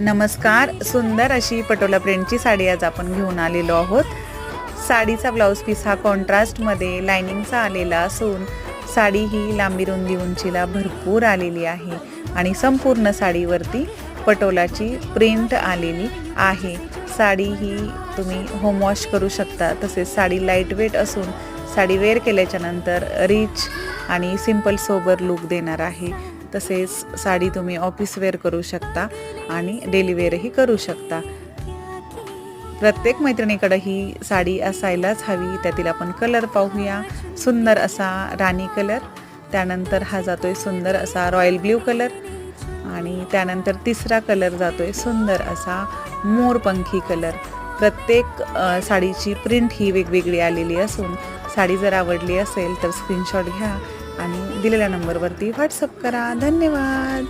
नमस्कार. सुंदर अशी पटोला प्रिंटची साडी आज आपण घेऊन आलेलो आहोत. साडीचा ब्लाऊज पीस हा कॉन्ट्रास्टमध्ये लायनिंगचा आलेला असून साडी ही लांबी रुंदी उंचीला भरपूर आलेली आहे आणि संपूर्ण साडीवरती पटोलाची प्रिंट आलेली आहे. साडी ही तुम्ही होम वॉश करू शकता. तसेच साडी लाईट वेट असून साडी वेअर केल्याच्यानंतर रिच आणि सिंपल सोबर लुक देणार आहे. तसेच साडी तुम्ही ऑफिस वेअर करू शकता आणि डेली वेअरही करू शकता. प्रत्येक मैत्रिणीकडे ही साडी असायलाच हवी. त्यातील आपण कलर पाहूया. सुंदर असा राणी कलर, त्यानंतर हा जातोय सुंदर असा रॉयल ब्ल्यू कलर आणि त्यानंतर तिसरा कलर जातोय सुंदर असा मोरपंखी कलर. प्रत्येक साडीची प्रिंट ही वेगवेगळी आलेली असून साडी जर आवडली असेल तर स्क्रीनशॉट घ्या आणि दिलेल्या नंबरवरती व्हॉट्सअप करा. धन्यवाद.